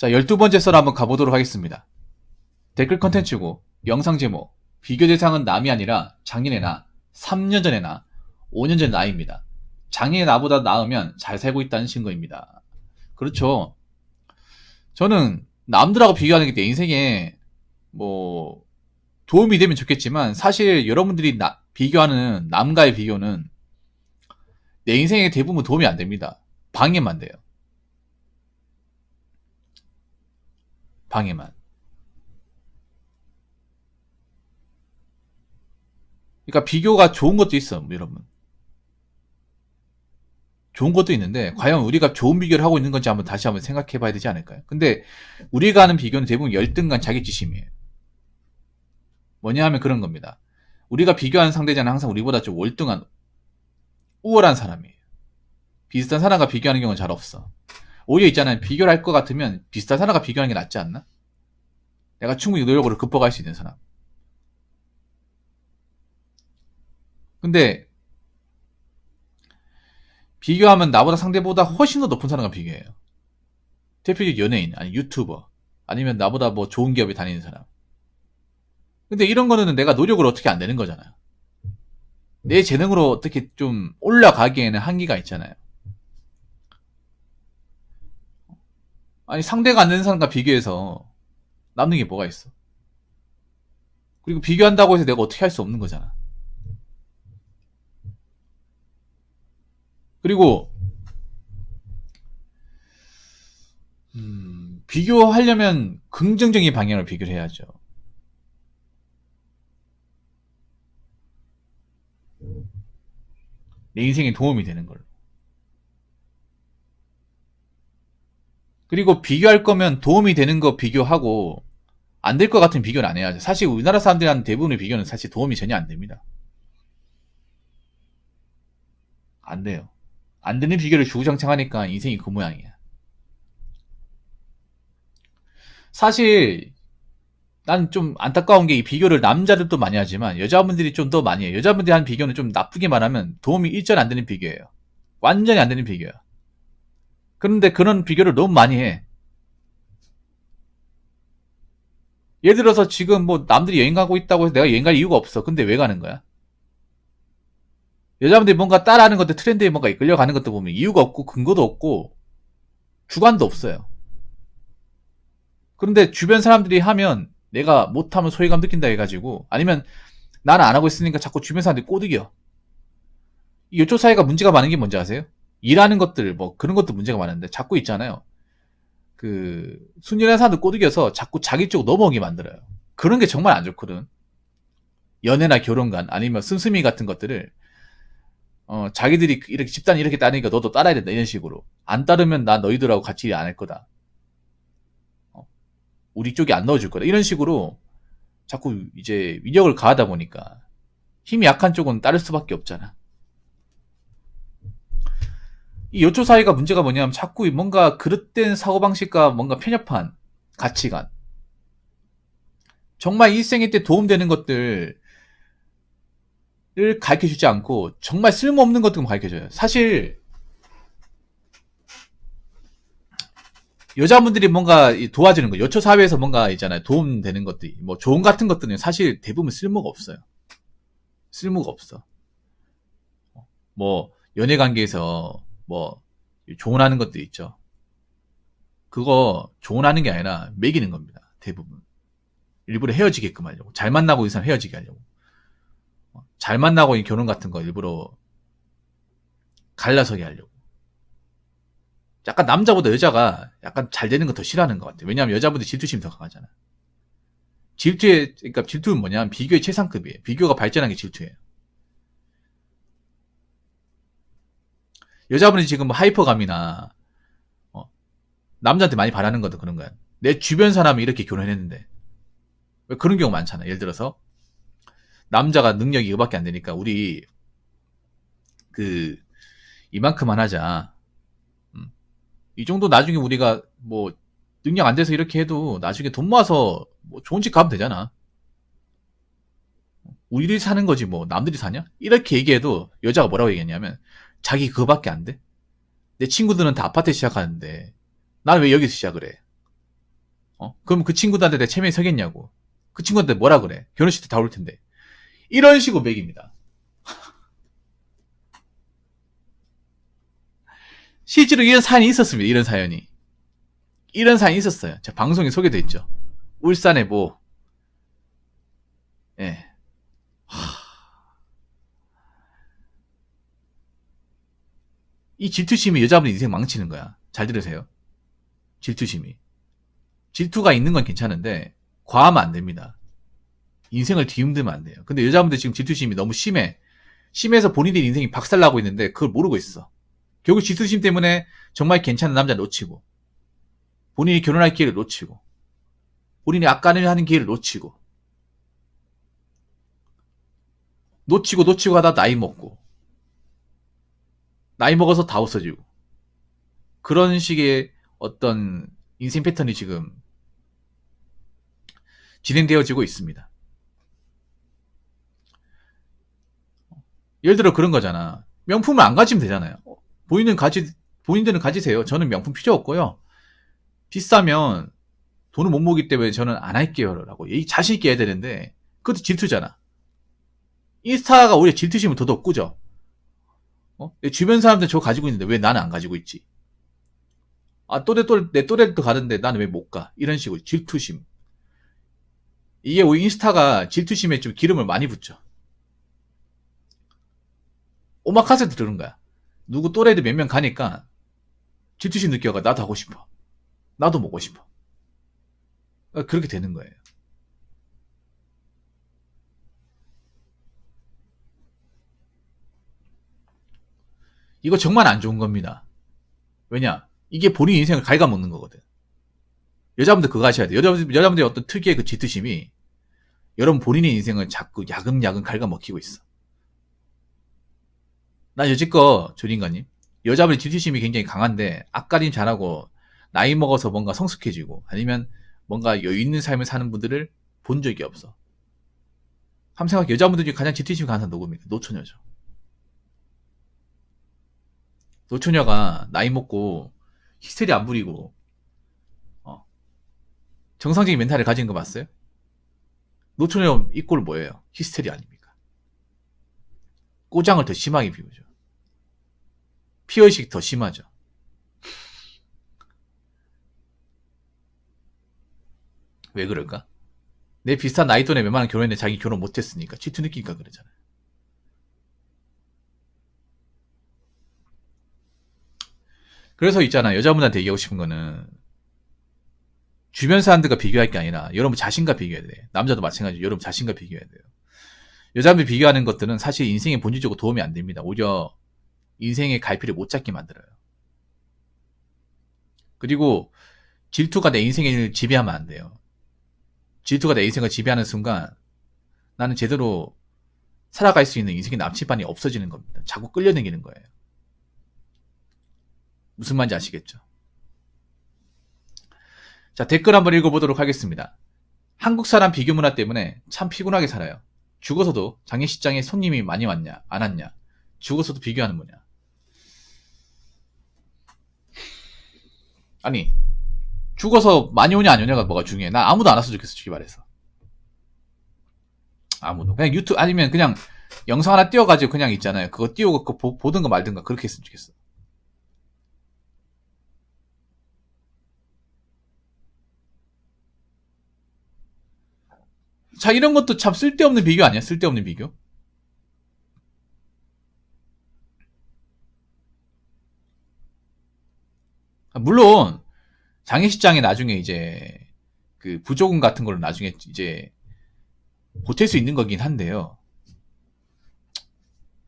자, 12번째 썰 한번 가보도록 하겠습니다. 댓글 컨텐츠고, 영상 제목, 비교 대상은 남이 아니라 장인의 나, 3년 전의 나, 5년 전의 나입니다. 장인의 나보다 나으면 잘 살고 있다는 증거입니다. 그렇죠. 저는 남들하고 비교하는 게 내 인생에 뭐 도움이 되면 좋겠지만, 사실 여러분들이 비교하는 남과의 비교는 내 인생에 대부분 도움이 안 됩니다. 방해만 돼요. 방해만. 그러니까 비교가 좋은 것도 있어, 여러분. 좋은 것도 있는데 과연 우리가 좋은 비교를 하고 있는 건지 다시 한번 생각해 봐야 되지 않을까요? 근데 우리가 하는 비교는 대부분 열등감, 자기지심이에요. 뭐냐 하면 그런 겁니다. 우리가 비교하는 상대자는 항상 우리보다 좀 월등한, 우월한 사람이에요. 비슷한 사람과 비교하는 경우는 잘 없어. 오히려 있잖아요. 비교를 할 것 같으면 비슷한 사람과 비교하는 게 낫지 않나? 내가 충분히 노력으로 극복할 수 있는 사람. 근데 비교하면 나보다 상대보다 훨씬 더 높은 사람과 비교해요. 대표적 연예인, 아니 유튜버, 아니면 나보다 뭐 좋은 기업에 다니는 사람. 근데 이런 거는 내가 노력을 어떻게 안 되는 거잖아요. 내 재능으로 어떻게 좀 올라가기에는 한계가 있잖아요. 아니 상대가 안 되는 사람과 비교해서 남는 게 뭐가 있어. 그리고 비교한다고 해서 내가 어떻게 할 수 없는 거잖아. 그리고 비교하려면 긍정적인 방향으로 비교를 해야죠. 내 인생에 도움이 되는 걸로. 그리고 비교할 거면 도움이 되는 거 비교하고 안 될 것 같은 비교는 안 해야죠. 사실 우리나라 사람들이 하는 대부분의 비교는 사실 도움이 전혀 안 됩니다. 안 돼요. 안 되는 비교를 주구장창 하니까 인생이 그 모양이야. 사실 난 좀 안타까운 게 이 비교를 남자들도 많이 하지만 여자분들이 좀 더 많이 해요. 여자분들이 하는 비교는 좀 나쁘게 말하면 도움이 일절 안 되는 비교예요. 완전히 안 되는 비교야. 그런데 그런 비교를 너무 많이 해. 예를 들어서 지금 뭐 남들이 여행 가고 있다고 해서 내가 여행 갈 이유가 없어. 근데 왜 가는 거야? 여자분들이 뭔가 따라하는 것들, 트렌드에 뭔가 이끌려가는 것도 보면 이유가 없고 근거도 없고 주관도 없어요. 그런데 주변 사람들이 하면 내가 못하면 소외감 느낀다 해가지고, 아니면 나는 안 하고 있으니까 자꾸 주변 사람들이 꼬드겨. 이쪽 사이가 문제가 많은 게 뭔지 아세요? 일하는 것들 뭐 그런 것도 문제가 많은데 자꾸 있잖아요. 그 순진한 사람들 꼬드겨서 자꾸 자기 쪽 넘어오게 만들어요. 그런 게 정말 안 좋거든. 연애나 결혼관 아니면 씀씀이 같은 것들을 자기들이 이렇게 집단이 이렇게 따르니까 너도 따라야 된다 이런 식으로. 안 따르면 나 너희들하고 같이 일 안 할 거다. 우리 쪽이 안 넣어줄 거다. 이런 식으로 자꾸 이제 위력을 가하다 보니까 힘이 약한 쪽은 따를 수밖에 없잖아. 이 여초 사이가 문제가 뭐냐면 자꾸 뭔가 그릇된 사고방식과 뭔가 편협한 가치관, 정말 일생일 때 도움되는 것들을 가르쳐주지 않고 정말 쓸모없는 것들만 가르쳐줘요. 사실 여자분들이 뭔가 도와주는 거, 여초 사회에서 뭔가 있잖아요. 도움되는 것들, 뭐 조언 같은 것들은 사실 대부분 쓸모가 없어요. 쓸모가 없어. 뭐 연애 관계에서 뭐 조언하는 것도 있죠. 그거 조언하는 게 아니라 매기는 겁니다. 대부분. 일부러 헤어지게끔 하려고. 잘 만나고 있는 사람 헤어지게 하려고. 잘 만나고 있는 결혼 같은 거 일부러 갈라서게 하려고. 약간 남자보다 여자가 약간 잘 되는 거 더 싫어하는 것 같아요. 왜냐하면 여자분들 질투심이 더 강하잖아. 그러니까 질투는 뭐냐면 비교의 최상급이에요. 비교가 발전한 게 질투예요. 여자분이 지금 뭐 하이퍼감이나 남자한테 많이 바라는 것도 그런 거야. 내 주변 사람이 이렇게 결혼했는데. 왜 그런 경우 많잖아. 예를 들어서 남자가 능력이 이거밖에 안 되니까 우리 이만큼만 하자. 이 정도 나중에 우리가 뭐 능력 안 돼서 이렇게 해도 나중에 돈 모아서 뭐 좋은 집 가면 되잖아. 우리들이 사는 거지 뭐 남들이 사냐? 이렇게 얘기해도 여자가 뭐라고 얘기했냐면 자기 그거밖에 안 돼? 내 친구들은 다 아파트에 시작하는데 나는 왜 여기서 시작을 해? 그럼 그 친구들한테 내 체면이 서겠냐고. 그 친구한테 뭐라 그래. 결혼식 때 다 올 텐데. 이런 식으로 매깁니다. 실제로 이런 사연이 있었습니다. 이런 사연이 있었어요. 제가 방송에 소개돼 있죠. 울산에 뭐, 예. 이 질투심이 여자분 인생 망치는 거야. 잘 들으세요. 질투심이. 질투가 있는 건 괜찮은데 과하면 안 됩니다. 인생을 뒤흔들면 안 돼요. 근데 여자분들 지금 질투심이 너무 심해서 본인들 인생이 박살나고 있는데 그걸 모르고 있어. 결국 질투심 때문에 정말 괜찮은 남자 놓치고, 본인이 결혼할 기회를 놓치고, 본인이 악간을 하는 기회를 놓치고 하다 나이 먹어서 다 없어지고, 그런 식의 어떤 인생 패턴이 지금 진행되어지고 있습니다. 예를 들어 그런 거잖아. 명품을 안 가지면 되잖아요. 본인들은 가지세요. 저는 명품 필요 없고요. 비싸면 돈을 못 모으기 때문에 저는 안 할게요. 라고 자신 있게 해야 되는데, 그것도 질투잖아. 인스타가 오히려 질투심을 더더욱 꾸죠. 내 주변 사람들 저거 가지고 있는데 왜 나는 안 가지고 있지? 내 또래도 가는데 나는 왜 못 가? 이런 식으로 질투심. 이게 오히려 인스타가 질투심에 좀 기름을 많이 붓죠. 오마카세도 들은 거야. 누구 또래들 몇 명 가니까 질투심 느껴가. 나도 하고 싶어. 나도 먹고 싶어. 그렇게 되는 거예요. 이거 정말 안 좋은 겁니다. 왜냐? 이게 본인 인생을 갉아먹는 거거든. 여자분들 그거 하셔야 돼요. 여자분들의 어떤 특유의 그 질투심이 여러분 본인의 인생을 자꾸 야금야금 갉아먹히고 있어. 난 여지껏 조린가님, 여자분의 질투심이 굉장히 강한데 앞가림 잘하고 나이 먹어서 뭔가 성숙해지고 아니면 뭔가 여유 있는 삶을 사는 분들을 본 적이 없어. 한번 생각해. 여자분들 중에 가장 질투심이 강한 사람 누굽니까? 노처녀죠. 노처녀가 나이 먹고 히스테리 안 부리고 정상적인 멘탈을 가진 거 봤어요? 노처녀 이꼴 뭐예요? 히스테리 아닙니까? 꼬장을 더 심하게 피우죠. 피해의식 더 심하죠. 왜 그럴까? 내 비슷한 나이 또래 웬만한 결혼했는데 자기 결혼 못했으니까 질투 느끼니까 그러잖아요. 그래서 있잖아, 여자분한테 얘기하고 싶은 거는 주변 사람들과 비교할 게 아니라 여러분 자신과 비교해야 돼. 남자도 마찬가지로 여러분 자신과 비교해야 돼요. 여자분이 비교하는 것들은 사실 인생에 본질적으로 도움이 안 됩니다. 오히려 인생의 갈피를 못 잡게 만들어요. 그리고 질투가 내 인생을 지배하면 안 돼요. 질투가 내 인생을 지배하는 순간 나는 제대로 살아갈 수 있는 인생의 남치반이 없어지는 겁니다. 자꾸 끌려다니는 거예요. 무슨 말인지 아시겠죠? 자, 댓글 한번 읽어보도록 하겠습니다. 한국 사람 비교 문화 때문에 참 피곤하게 살아요. 죽어서도 장례식장에 손님이 많이 왔냐 안 왔냐, 죽어서도 비교하는 거냐. 아니, 죽어서 많이 오냐 안 오냐가 뭐가 중요해. 나 아무도 안 왔으면 좋겠어. 솔직히 말해서 아무도. 그냥 유튜브 아니면 그냥 영상 하나 띄워가지고 그냥 있잖아요. 그거 띄우고 그거 보든가 말든가 그렇게 했으면 좋겠어. 자, 이런 것도 참 쓸데없는 비교 아니야? 쓸데없는 비교? 물론 장례식장에 나중에 이제 그 부조금 같은 걸로 나중에 이제 보탤 수 있는 거긴 한데요.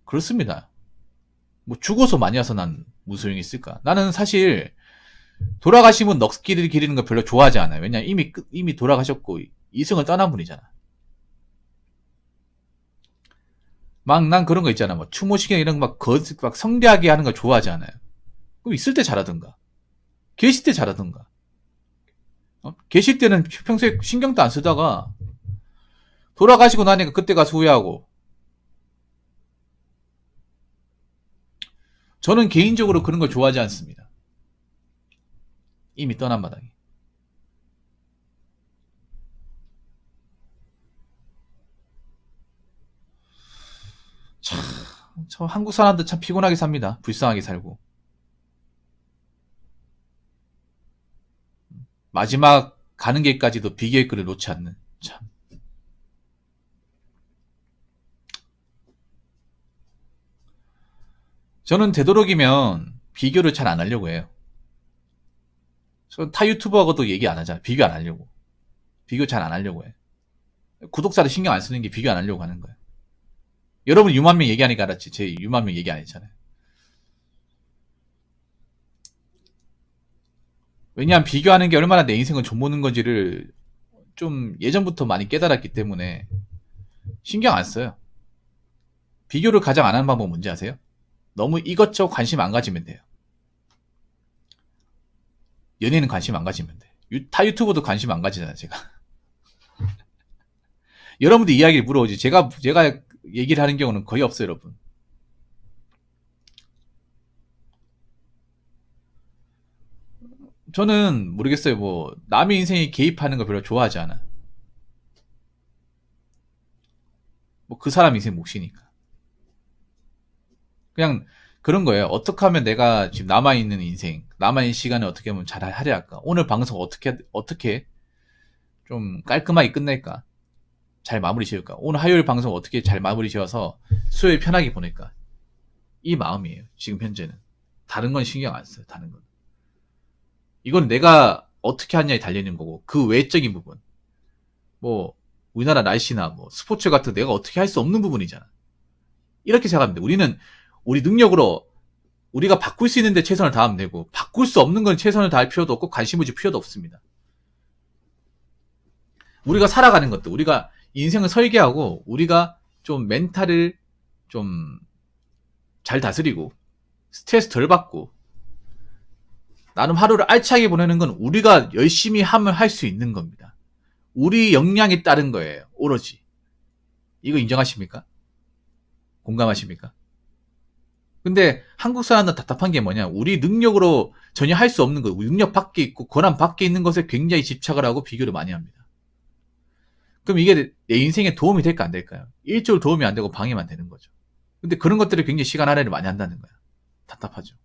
그렇습니다. 뭐 죽어서 많이 와서 난 무슨 소용이 있을까? 나는 사실 돌아가신 분 넋기를 기리는 거 별로 좋아하지 않아요. 왜냐, 이미 돌아가셨고 이승을 떠난 분이잖아. 막 난 그런 거 있잖아. 뭐 추모식이나 이런 거 막 성대하게 하는 거 좋아하지 않아요. 그럼 있을 때 잘하든가, 계실 때 잘하든가. 계실 때는 평소에 신경도 안 쓰다가 돌아가시고 나니까 그때 가서 후회하고. 저는 개인적으로 그런 걸 좋아하지 않습니다. 이미 떠난 마당에. 저 한국 사람들 참 피곤하게 삽니다. 불쌍하게 살고. 마지막 가는 길까지도 비교의 끈을 놓지 않는. 참. 저는 되도록이면 비교를 잘 안 하려고 해요. 저 타 유튜버하고도 얘기 안 하잖아요. 비교 안 하려고. 비교 잘 안 하려고 해. 구독자를 신경 안 쓰는 게 비교 안 하려고 하는 거예요. 여러분 유만 명 얘기하니까 알았지. 제 유만 명 얘기 안 했잖아요. 왜냐하면 비교하는 게 얼마나 내 인생을 좀보는 건지를 좀 예전부터 많이 깨달았기 때문에 신경 안 써요. 비교를 가장 안 하는 방법은 뭔지 아세요? 너무 이것저것 관심 안 가지면 돼요. 연예인은 관심 안 가지면 돼. 타 유튜버도 관심 안 가지잖아요, 제가. 여러분들 이야기를 물어보지. 제가 얘기를 하는 경우는 거의 없어요, 여러분. 저는 모르겠어요. 뭐 남의 인생에 개입하는 거 별로 좋아하지 않아. 뭐 그 사람 인생 몫이니까. 그냥 그런 거예요. 어떻게 하면 내가 지금 남아있는 인생, 남아있는 시간을 어떻게 하면 잘 하려 할까? 오늘 방송 어떻게 좀 깔끔하게 끝낼까? 잘 마무리 지을까? 오늘 화요일 방송 어떻게 잘 마무리 지어서 수요일 편하게 보낼까? 이 마음이에요. 지금 현재는. 다른 건 신경 안 써요. 다른 건. 이건 내가 어떻게 하냐에 달려있는 거고, 그 외적인 부분. 뭐, 우리나라 날씨나 뭐, 스포츠 같은 내가 어떻게 할 수 없는 부분이잖아. 이렇게 생각합니다. 우리는 우리 능력으로 우리가 바꿀 수 있는데 최선을 다하면 되고, 바꿀 수 없는 건 최선을 다할 필요도 없고, 관심을 줄 필요도 없습니다. 우리가 살아가는 것도, 우리가 인생을 설계하고, 우리가 좀 멘탈을 좀 잘 다스리고, 스트레스 덜 받고, 나름 하루를 알차게 보내는 건 우리가 열심히 하면 할 수 있는 겁니다. 우리 역량에 따른 거예요. 오로지. 이거 인정하십니까? 공감하십니까? 근데 한국 사람들 답답한 게 뭐냐? 우리 능력으로 전혀 할 수 없는 거, 능력 밖에 있고 권한 밖에 있는 것에 굉장히 집착을 하고 비교를 많이 합니다. 그럼 이게 내 인생에 도움이 될까 안 될까요? 일조일 도움이 안 되고 방해만 되는 거죠. 근데 그런 것들을 굉장히 시간 할애를 많이 한다는 거야. 답답하죠.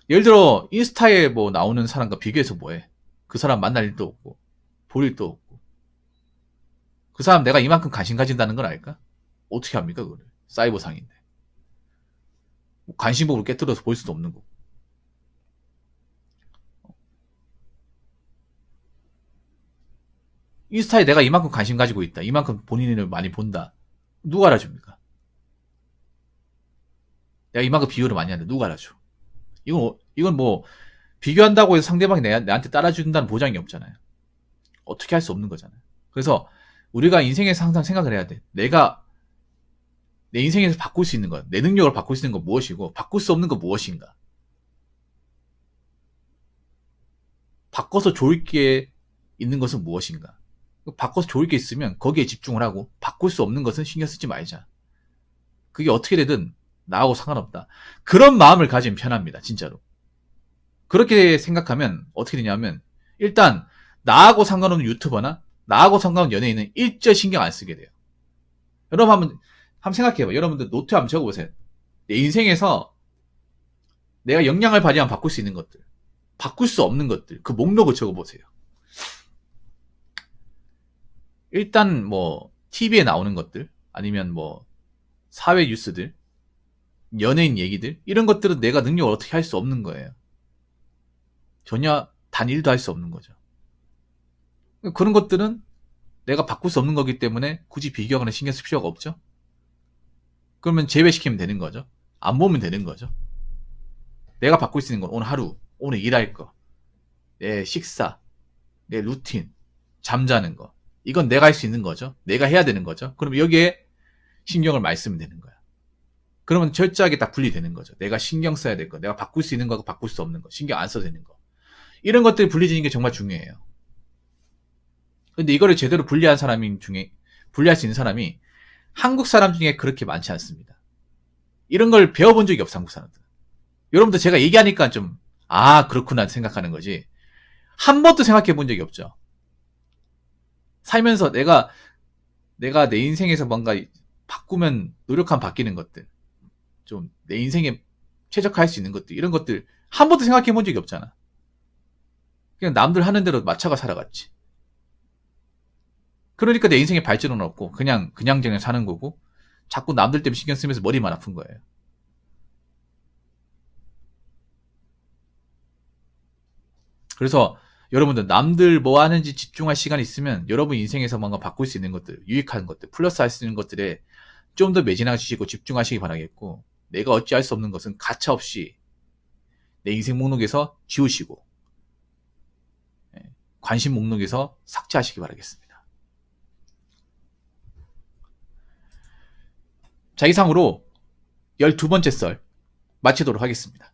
예를 들어 인스타에 뭐 나오는 사람과 비교해서 뭐해? 그 사람 만날 일도 없고 볼 일도 없고 그 사람 내가 이만큼 관심 가진다는 걸 알까? 어떻게 합니까 그거를? 사이버상인데 관심법을 깨뜨려서 볼 수도 없는 거고. 인스타에 내가 이만큼 관심 가지고 있다, 이만큼 본인을 많이 본다, 누가 알아줍니까? 내가 이만큼 비교를 많이 하는데 누가 알아줘? 이건 뭐 비교한다고 해서 상대방이 내한테 따라준다는 보장이 없잖아요. 어떻게 할 수 없는 거잖아요. 그래서 우리가 인생에서 항상 생각을 해야 돼. 내가 내 인생에서 바꿀 수 있는 것, 내 능력을 바꿀 수 있는 건 무엇이고 바꿀 수 없는 건 무엇인가. 바꿔서 좋을 게 있는 것은 무엇인가. 바꿔서 좋을 게 있으면 거기에 집중을 하고 바꿀 수 없는 것은 신경 쓰지 말자. 그게 어떻게 되든 나하고 상관없다. 그런 마음을 가지면 편합니다. 진짜로. 그렇게 생각하면 어떻게 되냐면 일단 나하고 상관없는 유튜버나 나하고 상관없는 연예인은 일절 신경 안 쓰게 돼요. 여러분 한번 생각해봐. 여러분들 노트 한번 적어보세요. 내 인생에서 내가 역량을 발휘하면 바꿀 수 있는 것들, 바꿀 수 없는 것들, 그 목록을 적어보세요. 일단 뭐 TV에 나오는 것들, 아니면 뭐 사회 뉴스들, 연예인 얘기들, 이런 것들은 내가 능력을 어떻게 할 수 없는 거예요. 전혀 단 1도 할 수 없는 거죠. 그런 것들은 내가 바꿀 수 없는 거기 때문에 굳이 비교하거나 신경 쓸 필요가 없죠. 그러면 제외시키면 되는 거죠. 안 보면 되는 거죠. 내가 바꿀 수 있는 건 오늘 하루, 오늘 일할 거, 내 식사, 내 루틴, 잠자는 거, 이건 내가 할 수 있는 거죠. 내가 해야 되는 거죠. 그럼 여기에 신경을 많이 쓰면 되는 거야. 그러면 철저하게 딱 분리되는 거죠. 내가 신경 써야 될 거, 내가 바꿀 수 있는 거하고 바꿀 수 없는 거, 신경 안 써도 되는 거, 이런 것들이 분리되는 게 정말 중요해요. 근데 이거를 제대로 분리할 수 있는 사람이 한국 사람 중에 그렇게 많지 않습니다. 이런 걸 배워본 적이 없어, 한국 사람들. 여러분들 제가 얘기하니까 좀, 그렇구나 생각하는 거지. 한 번도 생각해 본 적이 없죠. 살면서 내가 내 인생에서 뭔가 바꾸면 노력하면 바뀌는 것들, 좀 내 인생에 최적화할 수 있는 것들, 이런 것들 한 번도 생각해 본 적이 없잖아. 그냥 남들 하는 대로 맞춰가 살아갔지. 그러니까 내 인생에 발전은 없고 그냥 사는 거고, 자꾸 남들 때문에 신경 쓰면서 머리만 아픈 거예요. 그래서 여러분들 남들 뭐 하는지 집중할 시간 있으면 여러분 인생에서 뭔가 바꿀 수 있는 것들, 유익한 것들, 플러스 할 수 있는 것들에 좀 더 매진하시고 집중하시기 바라겠고, 내가 어찌할 수 없는 것은 가차없이 내 인생 목록에서 지우시고 관심 목록에서 삭제하시기 바라겠습니다. 자, 이상으로 12번째 썰 마치도록 하겠습니다.